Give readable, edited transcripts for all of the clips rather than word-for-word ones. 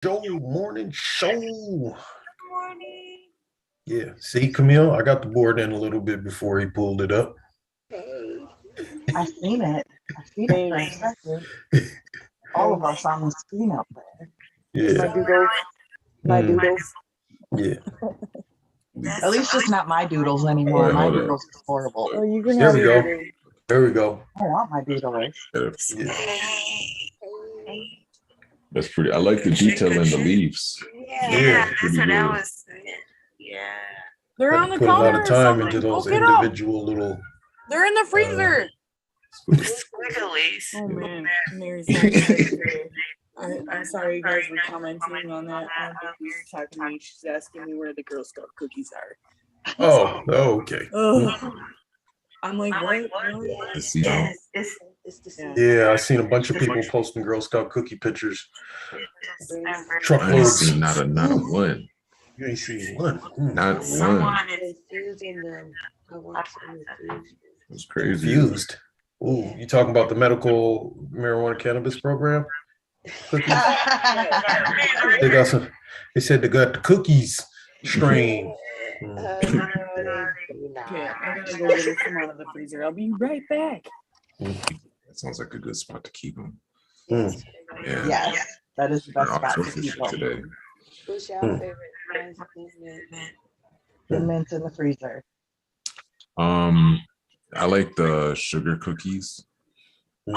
Joe morning show. Morning. Yeah, see, Camille, I got the board in a little bit before he pulled it up. Hey. I've seen it. I've seen it for a Thanks. second. All of us on the screen up there. Here's my Yeah, doodles. My mm, doodles. yeah. At least it's not my doodles anymore. Wait, My hold up. doodles is horrible. Oh, you can There have we your go. doodles. There we go. I don't want my doodles. Yeah. That's pretty. I like the detail in the leaves. Yeah. That's Pretty what I good. was saying. Yeah. They're Had on to the put a lot counter of or time into something. Go those get them. individual little. They're in the freezer. Squigglies. Oh man, Mary's not I'm sorry you guys were commenting on that. My baby's talking to me. She's asking me where the Girl Scout cookies are. Oh, okay. Ugh. I'm like, what? The seagull. It's the Yeah, I seen a bunch of people posting Girl Scout cookie pictures. I ain't Truckloads. seen not a one. You ain't seen one. Not one. Someone is using them. I want some infusion. It's crazy. Confused. Ooh, you talking about the medical marijuana cannabis program? Cookies? They got some. They said they got the cookies strain. Okay, I gotta go get some out of the freezer. I'll be right back. That sounds like a good spot to keep them. Mm. Yeah. Yes, that is the best Turn off spot to social keep shit them. today. Who's your Mm. favorite kinds of movement? The mint in the freezer. I like the sugar cookies. Mm.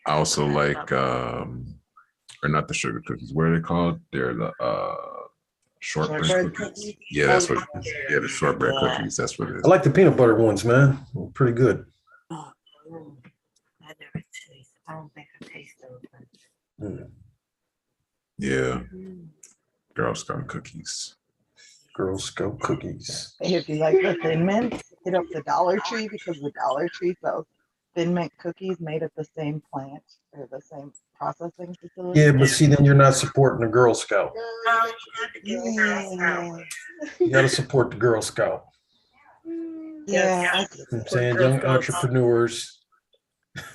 I also like or not the sugar cookies. What are they called? They're the shortbread Shortbread cookies. cookies? Yeah, that's what. Yeah, the shortbread cookies. That's what it is. I like the peanut butter ones, man. Pretty good. I never taste. I don't think I taste those. Mm. Yeah, Girl Scout cookies. Girl Scout cookies. If you like the thin mint, hit up the Dollar Tree because the Dollar Tree sells thin mint cookies made at the same plant or the same processing facility. Yeah, but see, then you're not supporting the Girl Scout. Yeah. You got to support the Girl Scout. Yeah, You know what I'm saying, young entrepreneurs.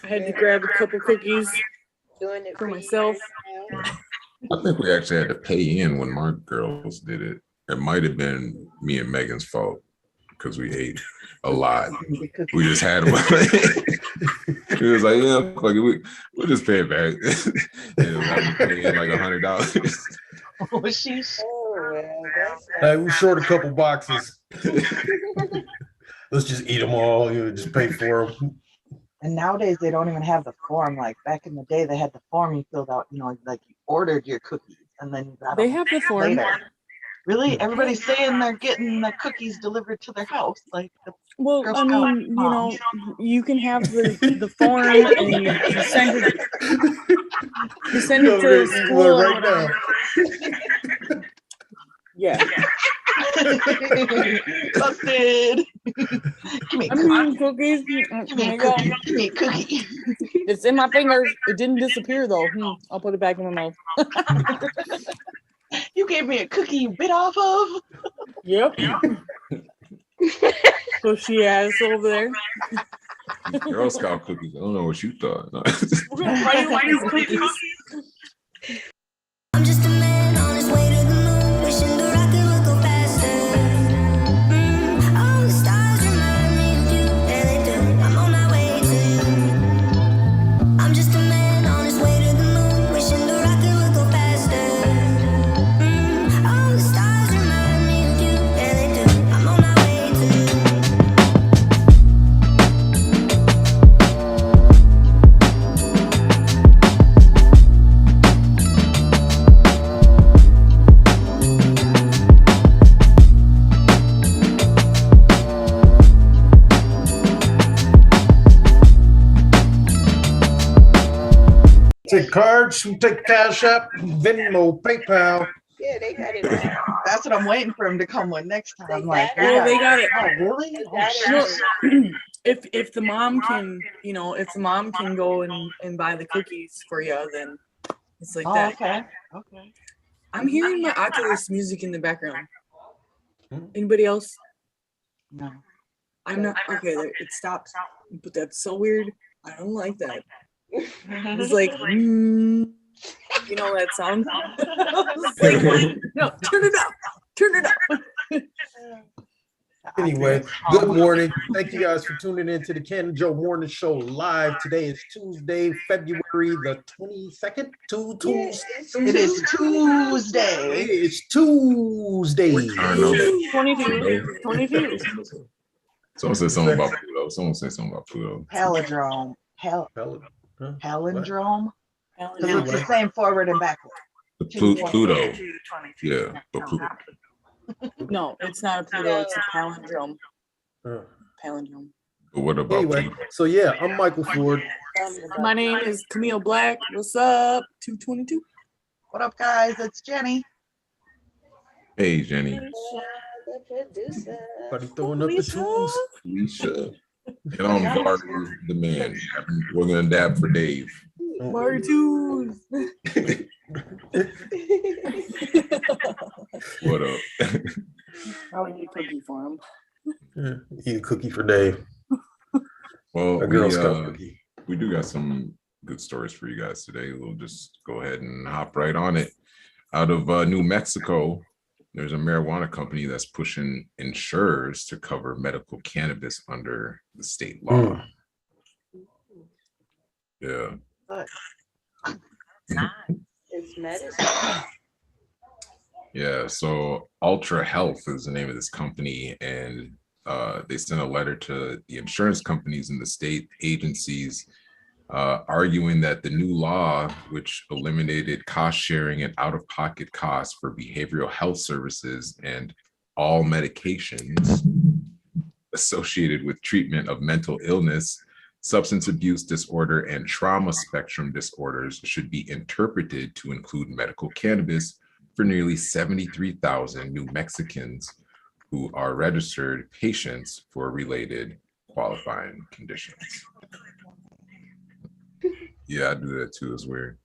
I had to grab a couple cookies Doing it for myself. I think we actually had to pay in when my girls did it. It might have been me and Megan's fault because we ate a lot. We just had them. It was like, yeah, fuck it, we'll just pay it back. And we pay in like $100. Oh, she's Oh, well, that's Hey, we short a couple boxes. Let's just eat them all. You know, just pay for them. and nowadays they don't even have the form. Like back in the day, they had the form you filled out. You know, like you ordered your cookies and then you got They them have the form. later. Really, everybody's saying they're getting the cookies delivered to their house. Like the Well, Girl I Scout mean, you moms. know, you can have the form and you send it. You send it to school or whatever. Yeah. Busted. Give me a I cookie. mean, cookies. Give me There a you go. cookie. Give me a cookie. It's in my fingers. It didn't disappear though. I'll put it back in my mouth. You gave me a cookie you bit off of. Yep. So she has over there. Girl Scout cookies. I don't know what you thought. No. We're gonna fight over these cookies. I'm just a man on his way to the moon, wishing the rocket would go faster. All the stars remind me of you, yeah they do. I'm on my way to you. I'm just a man on his way to the moon, wishing the rocket would go faster. All the stars remind me of you, yeah they do. I'm on my way to you. Take cards, we take Cash App, Venmo, PayPal. yeah, they got it all. That's what I'm waiting for him to come with next time. Like, Well, they got it. oh, really? They Oh, got shit. it all. If the mom can, you know, if the mom can go and buy the cookies for you, then it's like Oh, that. okay. Okay. I'm hearing my Oculus music in the background. Hmm. Anybody else? No. I'm not okay. There, it stops, but that's so weird. I don't like that. It's like You know that song? Like, no, turn it up. Turn it up. Anyway, good morning. Thank you guys for tuning in to the Canna-Joe Morning Show live. Today is Tuesday, February the 22nd. It is Tuesday. It's Tuesday. 22. Someone said something about Pluto. Someone said something about Pluto. Palindrome. Palindrome. Because it's the same forward and backward. Pluto. Yeah, but Pluto. No, it's not a Pluto. It's a palindrome. Palindrome. But what about Anyway, Pluto? so yeah, I'm Michael Ford. My name is Camille Black. What's up? 222. What up, guys? It's Jenny. Hey, Jenny. Buddy throwing up the tools. Alicia. And I'm Barry, the man. We're going to dab for Dave. Barry Twos. What up? I'll eat a cookie for him. Eat a cookie for Dave. Well, A Girl Scout cookie. we do got some good stories for you guys today. We'll just go ahead and hop right on it. Out of New Mexico, there's a marijuana company that's pushing insurers to cover medical cannabis under the state law. Yeah. It's medicine. Yeah, so Ultra Health is the name of this company, and they sent a letter to the insurance companies and the state agencies arguing that the new law, which eliminated cost sharing and out-of-pocket costs for behavioral health services and all medications associated with treatment of mental illness, substance abuse disorder, and trauma spectrum disorders, should be interpreted to include medical cannabis for nearly 73,000 New Mexicans who are registered patients for related qualifying conditions. Yeah, I do that too. It's weird.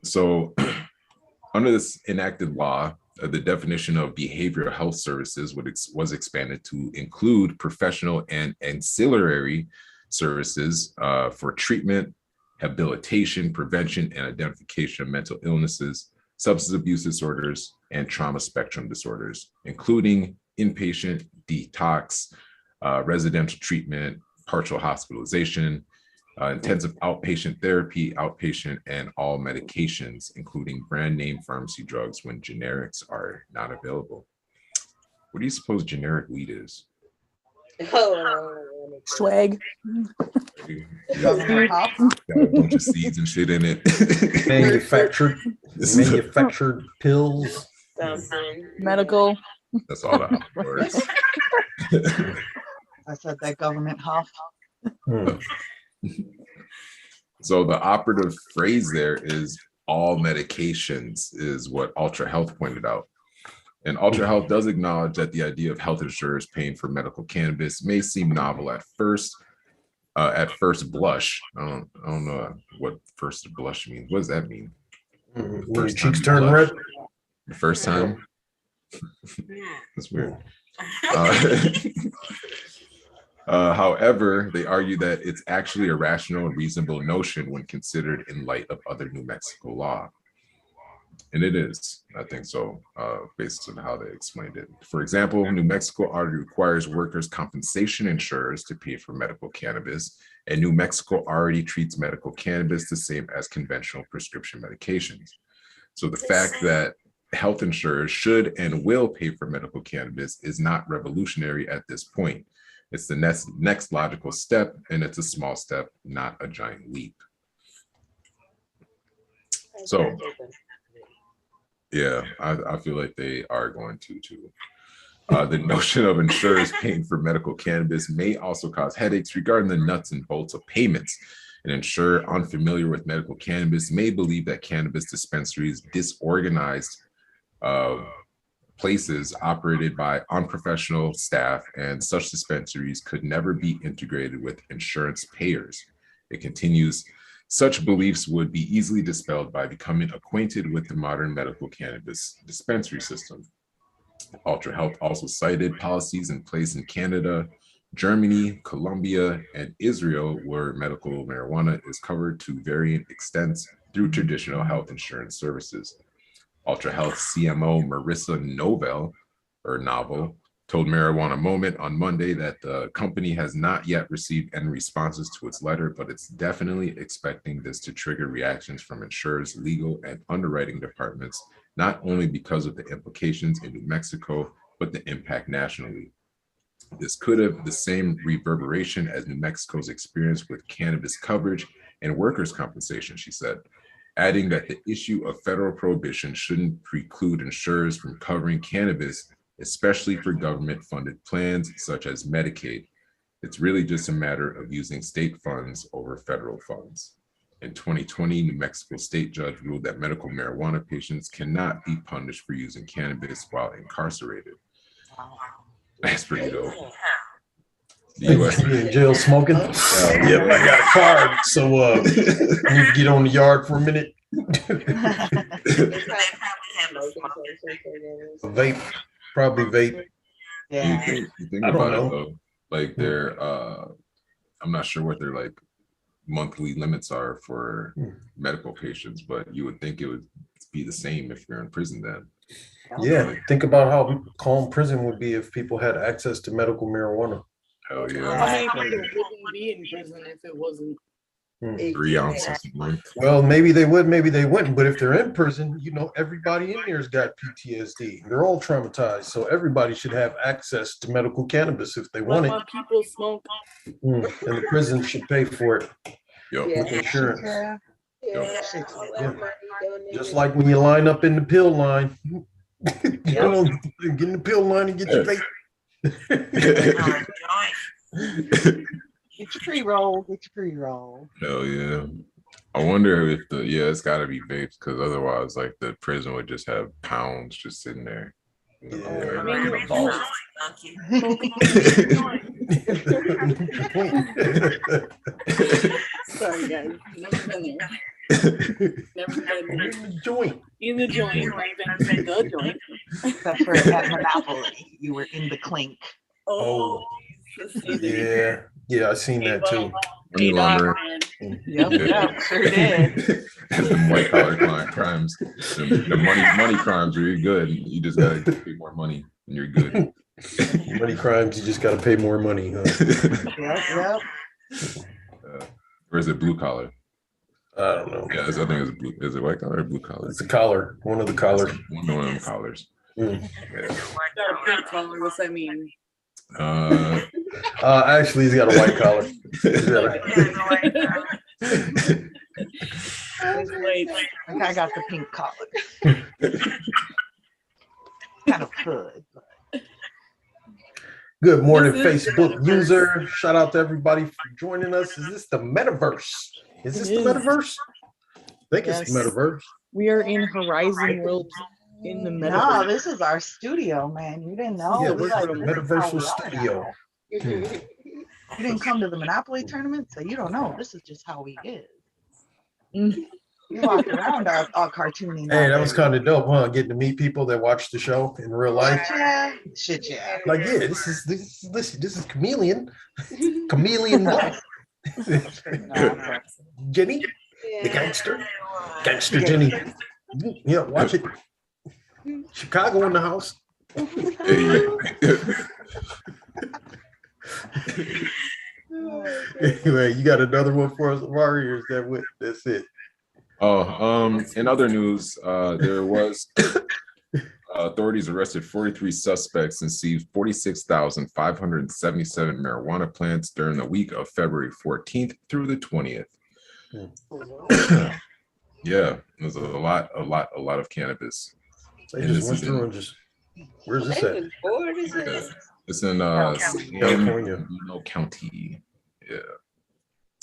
So under this enacted law, the definition of behavioral health services was expanded to include professional and ancillary services for treatment, habilitation, prevention, and identification of mental illnesses, substance abuse disorders, and trauma spectrum disorders, including inpatient, detox, residential treatment, partial hospitalization, intensive outpatient therapy, outpatient, and all medications, including brand name pharmacy drugs when generics are not available. What do you suppose generic weed is? Swag. Got a bunch of seeds and shit in it. Manufactured pills. Medical. That's all the words. I said that government huff. So the operative phrase there is all medications, is what Ultra Health pointed out. And Ultra Health does acknowledge that the idea of health insurers paying for medical cannabis may seem novel at first blush. I don't know what first blush means. What does that mean? When your cheeks turn red? The first time? That's weird. However, they argue that it's actually a rational and reasonable notion when considered in light of other New Mexico law. And it is, I think so, based on how they explained it. For example, New Mexico already requires workers' compensation insurers to pay for medical cannabis, and New Mexico already treats medical cannabis the same as conventional prescription medications. So the fact that health insurers should and will pay for medical cannabis is not revolutionary at this point. It's the next logical step, and it's a small step, not a giant leap. So, yeah, I feel like they are going to too. The notion of insurers paying for medical cannabis may also cause headaches regarding the nuts and bolts of payments. An insurer unfamiliar with medical cannabis may believe that cannabis dispensaries, disorganized places operated by unprofessional staff, and such dispensaries could never be integrated with insurance payers. It continues, such beliefs would be easily dispelled by becoming acquainted with the modern medical cannabis dispensary system. Ultra Health also cited policies in place in Canada Germany, Colombia, and Israel, where medical marijuana is covered to varying extents through traditional health insurance services. Ultra Health CMO Marissa Novel told Marijuana Moment on Monday that the company has not yet received any responses to its letter, but it's definitely expecting this to trigger reactions from insurers, legal, and underwriting departments, not only because of the implications in New Mexico, but the impact nationally. This could have the same reverberation as New Mexico's experience with cannabis coverage and workers' compensation, she said, adding that the issue of federal prohibition shouldn't preclude insurers from covering cannabis, especially for government-funded plans such as Medicaid. It's really just a matter of using state funds over federal funds. In 2020, New Mexico state judge ruled that medical marijuana patients cannot be punished for using cannabis while incarcerated. That's pretty dope. The US be in jail smoking. Yep, I got a card. So I need to get on the yard for a minute. Vape, probably vape. Yeah. You think I don't about know. it though, like they're I'm not sure what their like monthly limits are for medical patients, but you would think it would be the same if you're in prison then. Yeah, think about how calm prison would be if people had access to medical marijuana. Hell How yeah. many people wouldn't be in prison if it wasn't? 3 ounces. Well, maybe they would, maybe they wouldn't. But if they're in prison, you know, everybody in there's got PTSD. They're all traumatized. So everybody should have access to medical cannabis if they want it. People smoke. And the prison should pay for it Yo. with insurance. Yeah. Yeah. Just like when you line up in the pill line. You know, get in the pill line and get your vape. Get your pre-roll. Get your pre-roll. Hell yeah. I wonder if it's gotta be vapes, because otherwise like the prison would just have pounds just sitting there. Yeah. Sorry guys, never been there. Never been there. Joint. In the joint, the joint. Except for at Monopoly, you were in the clink. Oh, Yeah. Yeah, I seen that too. Money laundering. Yep, sure did. The white collar crimes. The money crimes are good. You just gotta pay more money and you're good. Money crimes, you just gotta pay more money, huh? Yep. Or is it blue collar? I don't know. Yeah, I think it's blue. Is it white collar or blue collar? It's a collar, one of the collars. One of them collars. Yeah. Got a pink collar, what's that mean? Actually, he's got a white collar. Wait. Like I got the pink collar. Kind of could. But. Good morning, This is Facebook the user. Shout out to everybody for joining us. Is this the metaverse? Is this the metaverse? I think it's the Yes. metaverse. We are in Horizon World in the No, metaverse. this is our studio, man. You didn't know. Yeah, We we're like, in a this is how metaversal we are studio. now. You didn't come to the Monopoly tournament, so you don't know. This is just how we is. Mm. You walk around all cartoony. Hey, that was kind of dope, huh? Getting to meet people that watch the show in real life. Shit, yeah. Like, yeah, this is Chameleon. Chameleon what? Jenny, the gangster. Gangster Jenny. Yeah, watch it. Chicago in the house. Anyway, you got another one for us, Warriors? That's it. In other news, there was authorities arrested 43 suspects and seized 46,577 marijuana plants during the week of February 14th through the 20th. Yeah, it was a lot of cannabis. They just went through and just, where's this at? It's in California County. Yeah.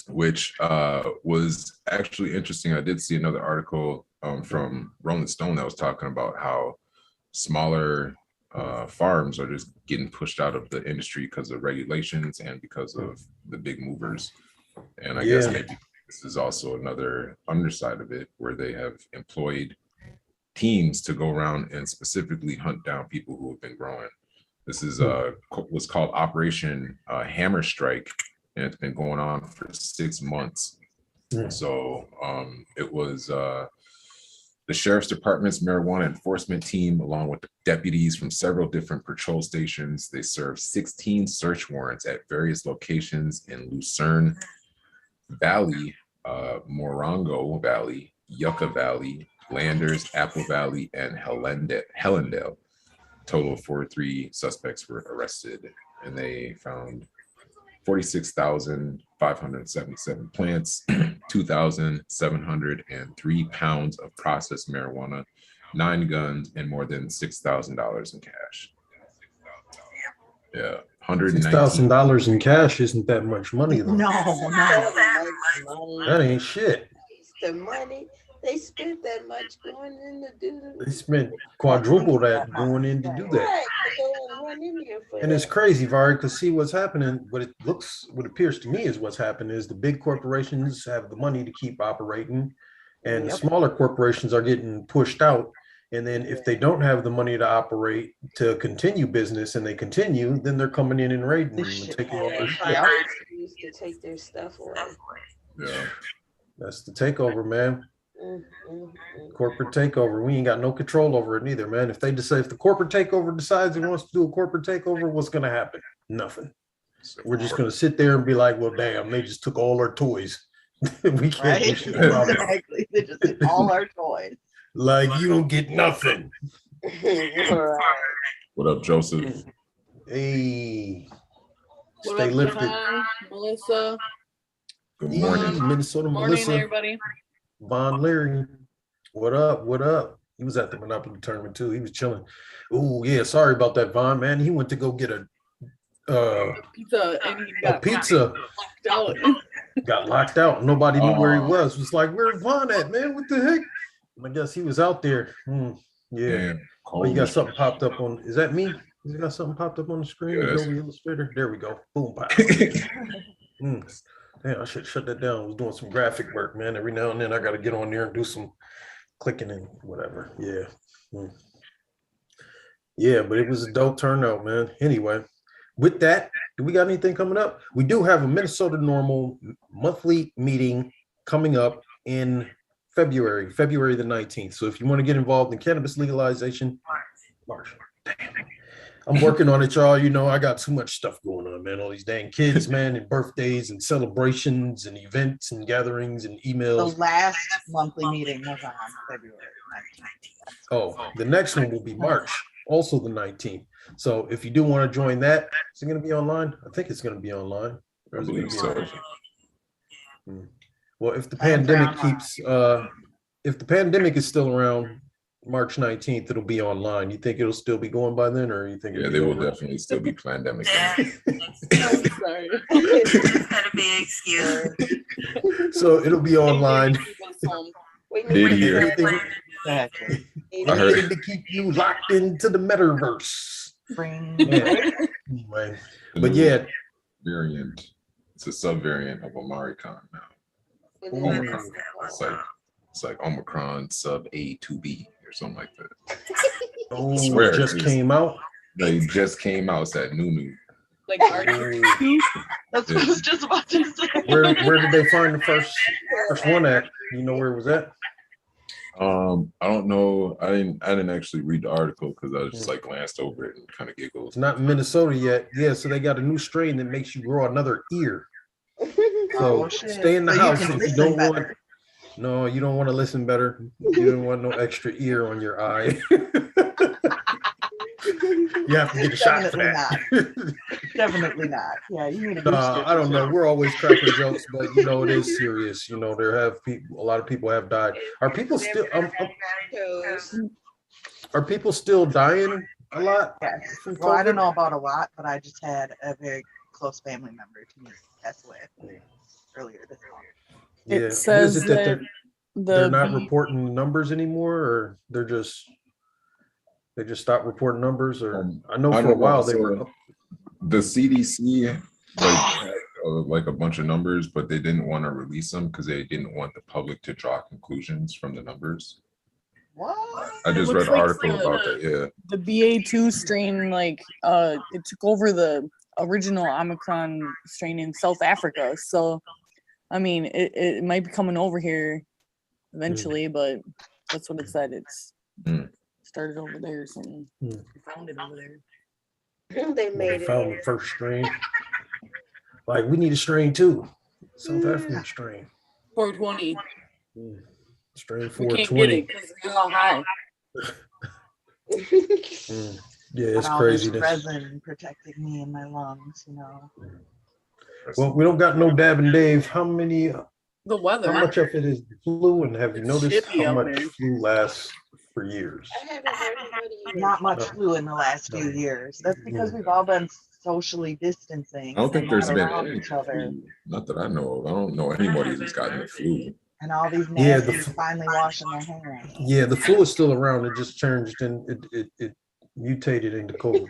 Which was actually interesting. I did see another article from Rolling Stone that was talking about how smaller farms are just getting pushed out of the industry because of regulations and because of the big movers. And I guess maybe this is also another underside of it, where they have employed teams to go around and specifically hunt down people who have been growing This is what's called Operation Hammer Strike, and it's been going on for 6 months. So it was the Sheriff's Department's marijuana enforcement team, along with deputies from several different patrol stations. They served 16 search warrants at various locations in Lucerne Valley, Morongo Valley, Yucca Valley, Landers, Apple Valley, and Hellendale. Total of 43 suspects were arrested, and they found 46,577 plants, 2,703 pounds of processed marijuana, 9 guns, and more than $6,000 in cash. Yeah, $6,000 in cash isn't that much money though. No. That ain't shit. The money they spent that much going in to do They spent quadruple that going in to do that. right. Go and run in here for And it's crazy, Vari, because see what's happening, what appears to me is what's happening is the big corporations have the money to keep operating, and the smaller corporations are getting pushed out. And then if they don't have the money to operate to continue business and they continue, then they're coming in and raiding them and taking over shit. used to take their stuff away. Yeah. That's the takeover, man. Corporate takeover. We ain't got no control over it neither, man. If the corporate takeover decides it wants to do a corporate takeover, what's gonna happen? Nothing. We're just gonna sit there and be like, well, damn, they just took all our toys. We can't Right? do shit about it. Exactly. They just did all our toys. Like, you don't get nothing. What up, Joseph? Hey, What stay up, lifted. John, Melissa? Good morning. Minnesota Morning, Melissa. everybody. Von Leary. What up? What up? He was at the Monopoly tournament too. He was chilling. Oh, yeah. Sorry about that, Von, man. He went to go get a Pizza, and he got pizza. locked out. Got locked out. Nobody knew where he was. It was like, where's Von at, man? What the heck? I guess he was out there. Yeah. Damn, Oh, you got something popped up on. Is that me? You got something popped up on the screen? Yes. Adobe Illustrator. There we go. Boom. Pow. Damn, I should shut that down. I was doing some graphic work, man. Every now and then I got to get on there and do some clicking and whatever. Yeah. Yeah, but it was a dope turnout, man. Anyway, with that, do we got anything coming up? We do have a Minnesota Normal monthly meeting coming up in February the 19th. So if you want to get involved in cannabis legalization, March. Damn. I'm working on it, y'all. You know, I got too much stuff going on, man. All these dang kids, man, and birthdays and celebrations and events and gatherings and The emails. last monthly meeting was on February 19th. Oh, the next one will be March, also the 19th. So if you do want to join that, is it going to be online? I think it's going to be online. Or I is it gonna believe be so. online? Well, if the pandemic keeps, if the pandemic is still around March 19th, it'll be online. You think it'll still be going by then, or you think? Yeah, they will definitely still be pandemic. I'm sorry. It's gonna be an excuse. So it'll be online. We Did need hear. to Exactly. I heard- Anything to keep you locked into the metaverse. Bring Yeah. Anyway, but yeah, Variant. It's a subvariant of Omicron now. It's like Omicron sub A2B or something like that. oh, swear, it just it's- came out. They just came out. It's that new. Like, are you? That's what I was just about to say. Where did they find the first one at? You know where it was at? I don't know. I didn't actually read the article because I just like glanced over it and kind of giggled. It's not in Minnesota yet. Yeah, so they got a new strain that makes you grow another ear. So Oh, shit. stay in the So you house can if you listen don't better. want. No, you don't want to listen better. You don't want no extra ear on your eye. You have to get a shot for Definitely that. Definitely not. Yeah, you need to I don't know. We're always cracking jokes, but you know it is serious. You know there have people. A lot of people have died. Are people still? Are people still dying a lot? Yes. from Well, I don't COVID? know about a lot, but I just had a very close family member to me pass away earlier this month. Yeah. It What is says it that that they're not the reporting numbers anymore, or they just stopped reporting numbers? Or I know I for a don't know. while they So, were. The CDC had like a bunch of numbers, but they didn't want to release them because they didn't want the public to draw conclusions from the numbers. What? I just read looks an like article about that. Yeah. The BA2 strain, like, it took over the original Omicron strain in South Africa. So, I mean, it might be coming over here eventually, but that's what it said. It's started over there or something. Mm. They found it over there. They Well, made they it. found the first strain. Like, we need a strain too. South African strain. 420. Strain We can't get 420. it because we're all high. Yeah, it's Got all this craziness. resin protecting me in my lungs, Well, we don't got no Dab and Dave. How The weather. much of it is the flu, and have you It's noticed chippy how out much there. flu lasts for years? I haven't heard anybody. Not much No. flu in the last few years. That's because we've all been socially distancing. I don't think and there's not been around any each other. flu. Not that I know of. I don't know anybody who's gotten the flu. And all these Yeah, the nasties finally washing their hands. Yeah, the flu is still around. It just changed and it mutated into COVID.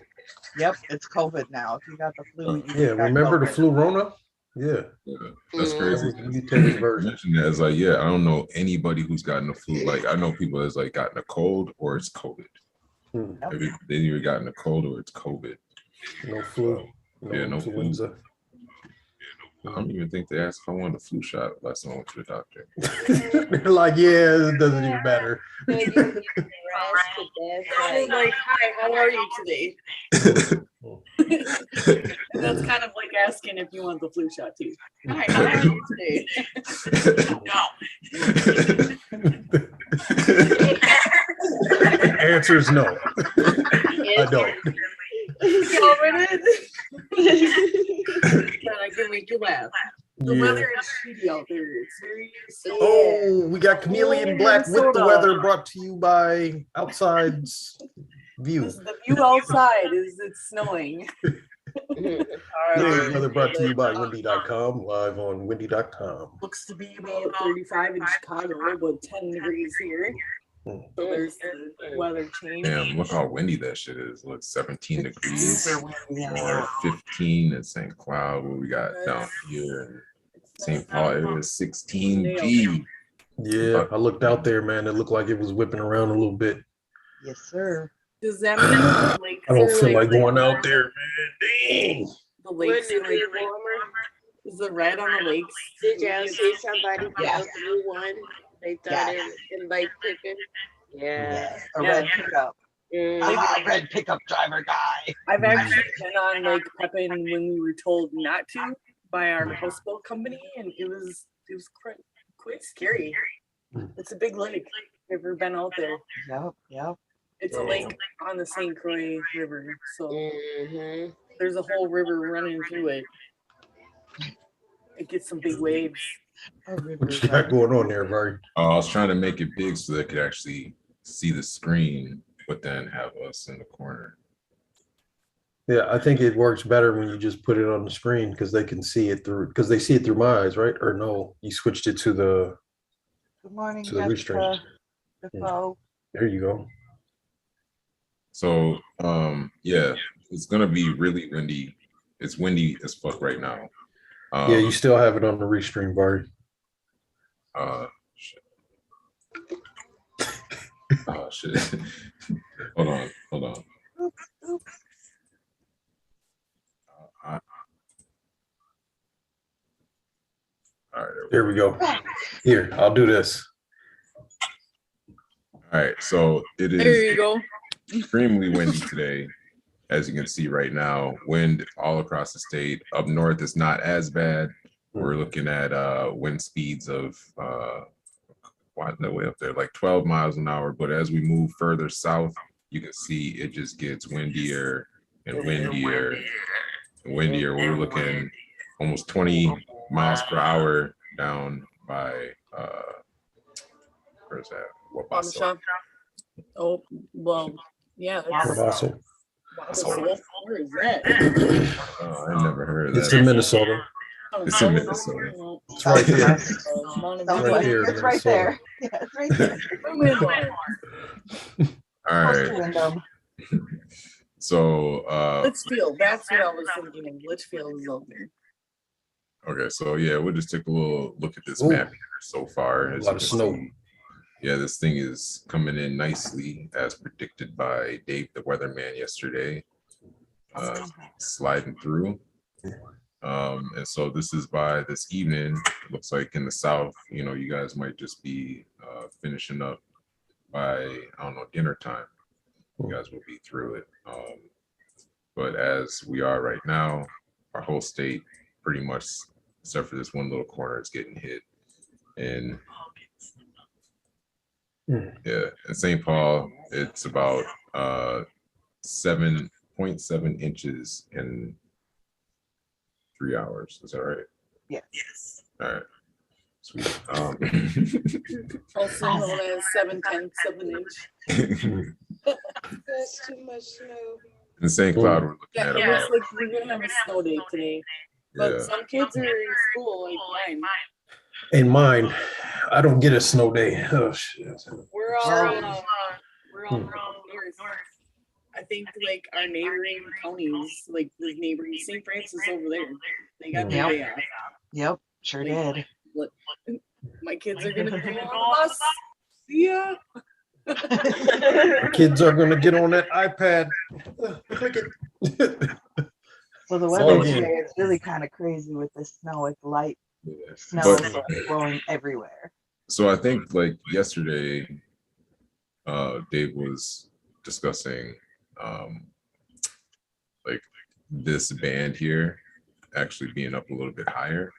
Yep, it's COVID now. If you got the flu, you Yeah, got remember the COVID. flu Rona? Yeah, Yeah, that's that crazy. was the mutated You version. mentioned that, it's like, yeah, I don't know anybody who's gotten the flu. Like, I know people that's like gotten a cold or it's COVID. Hmm. They either gotten a cold or it's COVID. No flu, no Yeah, no flu. influenza. I don't even think they asked if I wanted a flu shot last time I went to the doctor. They're like, yeah, it doesn't even matter. I was like, hi, how are you today? And that's kind of like asking if you want the flu shot too. Hi, how are you today? Answer is no. I don't. You already did. I can make you laugh. The Yeah. weather is shitty out there. It's very Oh, we got Chameleon Black with the Minnesota. weather, brought to you by Outside's View. The view outside is it's snowing. Today's weather brought to you by Windy.com, live on Windy.com. Looks to be about 35 in Chicago, but 10 degrees here. So there's the weather change. Damn, look how windy that shit is. Look, 17 degrees Super windy out or there. 15 in St. Cloud, what we got down here. St. Paul, it was 16 G. Yeah, I looked out there, man. It looked like it was whipping around a little bit. Yes, sir. Does that mean the lakes I don't are feel like going out there, man. Dang. The lakes Wouldn't are it like, be warmer? is the red on the lakes? Did y'all see somebody Yes. get a blue one? They thought Yes. in Lake Picken. Yeah. Yes, a Yeah. red pickup. Mm. Ah, red pickup driver guy. I've actually been on Lake Pepin when we were told not to by our houseboat company, and it was quite scary. It's a big lake. Ever been out there? Yep. It's a lake on the St. Croix River, so Mhm. there's a whole river running through it. It gets some big waves. A river What you got run. going on there, Barry? I was trying to make it big so they could actually see the screen, but then have us in the corner. Yeah, I think it works better when you just put it on the screen because they can see it through, because they see it through my eyes, right? Or no, you switched it to the, Good morning, to the restraint. Jessica. Defoe. There you go. So, yeah, it's gonna be really windy. It's windy as fuck right now. Yeah, you still have it on the restream, Barry. Shit. Oh shit. Hold on. Oops. All right. There we go. Here, I'll do this. All right. So it There is you go. extremely windy today, as you can see right now. Wind all across the state. Up north, it's not as bad. We're looking at wind speeds of why that way up there, like 12 miles an hour. But as we move further south, you can see it just gets windier and windier and windier. We're looking almost 20 miles per hour down by where's that? Wabasso. Oh, well, yeah. That's, Wabasso. where is that? Oh, I never heard of It's that. in Minnesota. It's in Minnesota. It's right there. Southwest. here in It's right Minnesota. there. Yeah, it's right there. All Close to right. Wyndham. So Litchfield. That's what I was thinking of. Litchfield is out there. okay, so yeah, we'll just take a little look at this Ooh. map here so far. A As lot you of can snow. see, Yeah, this thing is coming in nicely as predicted by Dave, the weatherman, yesterday, sliding through. And so this is by this evening. It looks like in the south, you guys might just be finishing up by, I don't know, dinner time. You guys will be through it. But as we are right now, our whole state pretty much, except for this one little corner, is getting hit. And yeah, in St. Paul, it's about 7.7 inches in 3 hours. Is that right? Yes. All right. Sweet. Also known as 7/10 of an inch. That's too much snow. In St. Cloud, we're looking Yeah, at it about, looks like we're gonna have a snow day today. But yeah. some kids are in school like mine. In mine, I don't get a snow day. Oh shit. We're all north. I think like our neighboring counties, like the neighboring St. Francis over there, they got their day off. Yep, sure did. My kids are gonna go on the bus. See ya. The kids are gonna get on that iPad. Click it. So the Oh, weather yeah. today is really kind of crazy with the snow. It's light Yeah. snow But- blowing everywhere. So I think like yesterday, Dave was discussing like this band here actually being up a little bit higher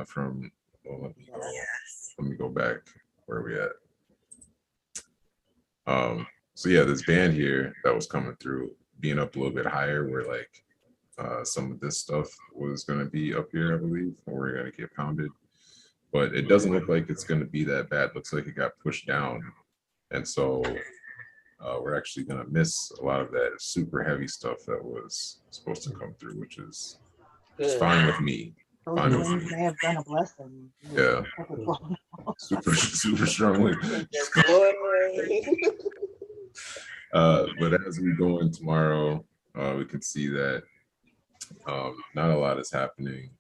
from, well, let me go back. Where are we at? So yeah, this band here that was coming through being up a little bit higher, where like some of this stuff was going to be up here, I believe, or we're going to get pounded. But it doesn't look like it's going to be that bad. Looks like it got pushed down. And so we're actually going to miss a lot of that super heavy stuff that was supposed to come through, which is fine with me. Those Fine with winds me. may have been a blessing. Yeah. Super strong wind. But as we go in tomorrow, we can see that not a lot is happening.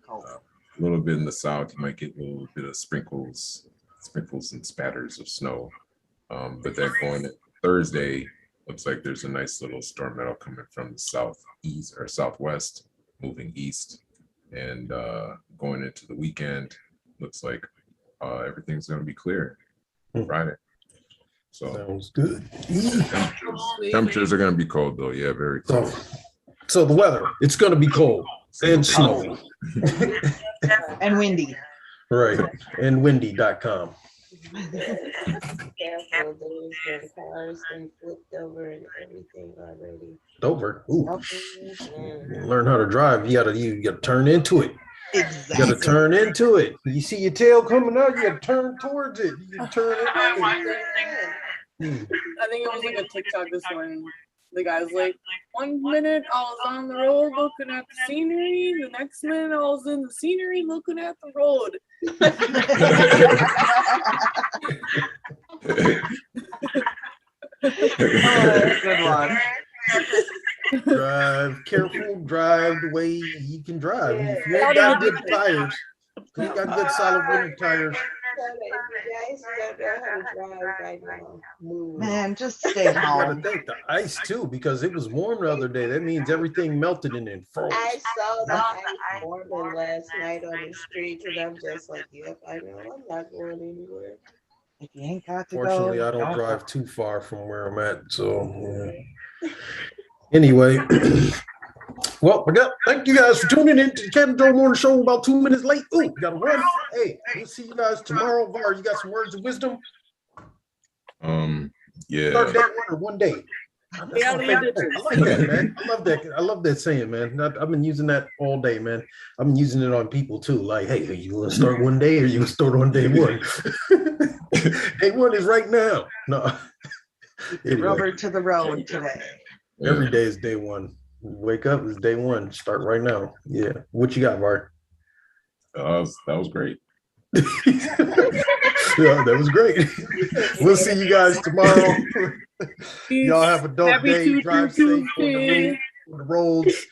A little bit in the south, you might get a little bit of sprinkles and spatters of snow. But then going to Thursday, looks like there's a nice little storm that'll coming from the southeast or southwest, moving east, and going into the weekend, looks like everything's going to be clear Friday. So Sounds good. temperatures are going to be cold though. Yeah, very cold. So the weather, it's gonna be cold and snowy. And windy. Right. And windy.com. Careful, the cars and flipped over and everything already. Dover. Ooh. Mhm. Learn how to drive. You gotta turn into it. You Exactly. gotta turn into it. You see your tail coming out, you gotta turn towards it. You gotta turn into it. I think it was like a TikTok this morning. The guy's like, 1 minute I was on the road looking at the scenery, the next minute I was in the scenery looking at the road. Good one. Drive careful, drive the way you can drive. If you Yeah. ain't got good tires, if you got good solid winter tires. If you guys don't know how to drive right now, move. Man, just stay You gotta home. think the ice too, because it was warm the other day. That means everything melted and then froze. I saw the ice forming last night on the street, and I'm just like, yep, I know I'm not going anywhere. If you ain't got to go. Fortunately, I don't drive too far from where I'm at. So yeah. Anyway, well, thank you guys for tuning in to the Canna-Joe Morning Show. About 2 minutes late. Ooh, gotta run. Hey, we'll see you guys tomorrow. Var, you got some words of wisdom? Yeah. Start day one or one day. Yeah, I like that, man. I love that. I love that saying, man. I've been using that all day, man. I've been using it on people too. Like, hey, you want to start one day or you want to start on day one? Day one is right now. No. Anyway, Rubber to the road today. every day is day one. Wake up is day one. Start right now. Yeah. What you got, Bart? That was great. Yeah, that was great. We'll see you guys tomorrow. Y'all have a dope Happy day. Tuesday, Drive safe on the Tuesday. road. the roads.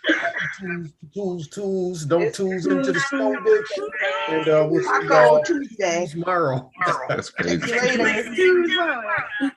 Tools. Don't It's tools into the snow, bitch. And we'll see Taco y'all Tuesday. tomorrow. That's See crazy. you later.